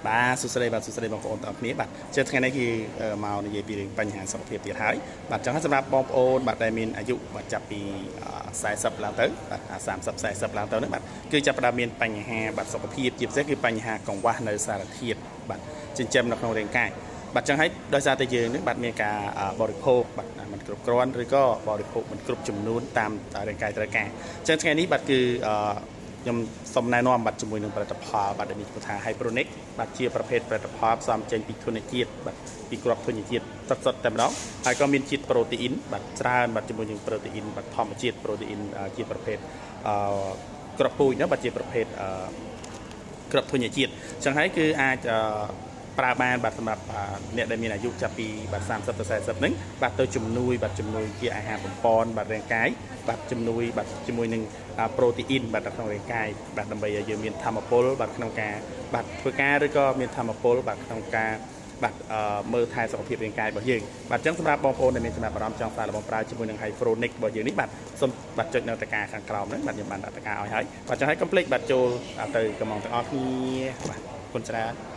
បាទសួស្តីបងប្អូនទាំងអស់គ្នាបាទជាថ្ងៃនេះគឺមកនិយាយពីរឿងបញ្ហាសុខភាពទៀតហើយបាទចឹងសម្រាប់បងប្អូនបាទដែលមានអាយុបាទចាប់ពី40ឡើងទៅបាទ30 40ឡើងទៅនេះបាទគឺចាប់ផ្ដើមមានបញ្ហាបាទសុខភាពជាពិសេសគឺបញ្ហាកង្វះនៅសារធាតុបាទចិញ្ចឹមនៅក្នុងរាងកាយបាទចឹងហើយដោយសារតែយើងនេះបាទមានការបរិភោគបាទមិនគ្រប់គ្រាន់ឬក៏បរិភោគមិនគ្រប់ចំនួនតាមរាងកាយត្រូវការចឹងថ្ងៃនេះបាទគឺខ្ញុំសូមណែនាំបាទជាមួយនឹងផលិតផលបាទដែលមានឈ្មោះថា Hyperonic បាទជាប្រភេទផលិតផលផ្សំចេញពីធនជាតិបាទពីគ្រាប់ធនជាតិសុទ្ធតែម្ដងហើយក៏មានជាតិប្រូតេអ៊ីនបាទច្រើនបាទជាមួយនឹងប្រូតេអ៊ីនបាទធម្មជាតិប្រូតេអ៊ីនជាប្រភេទគ្រាប់ពូជណាបាទជាប្រភេទគ្រាប់ធនជាតិអញ្ចឹងហើយគឺអាចប្រើបានបាទសម្រាប់អ្នកដែលមានអាយុចាប់ពីបាទ30ទៅ40ហ្នឹងបាទទៅជំនួយជាអាហារបំពន់បាទរាងកាយបាទជំនួយបាទជាមួយនឹងប្រូតេអ៊ីនបាទនៅក្នុងរាងកាយបាទដើម្បីឲ្យយើងមានធម៌ពលបាទក្នុងការបាទធ្វើការឬក៏មានធម៌ពលបាទក្នុងការបាទមើលថែសុខភាពរាងកាយរបស់យើងបាទអញ្ចឹងសម្រាប់បងប្អូនដែលមានចំណាប់អារម្មណ៍ចង់សាកល្បងប្រើជាមួយនឹង Hyperonic របស់យើងនេះបាទសូមបាទចុចនៅតកាខាងក្រោមហ្នឹងបាទខ្ញុំបានដាក់តកាឲ្យហើយបាទចង់ឲ្យកុំភ្លេចបាទចូលទៅកំងទាំងអស់គ្នាបាទអរគុណច្រើន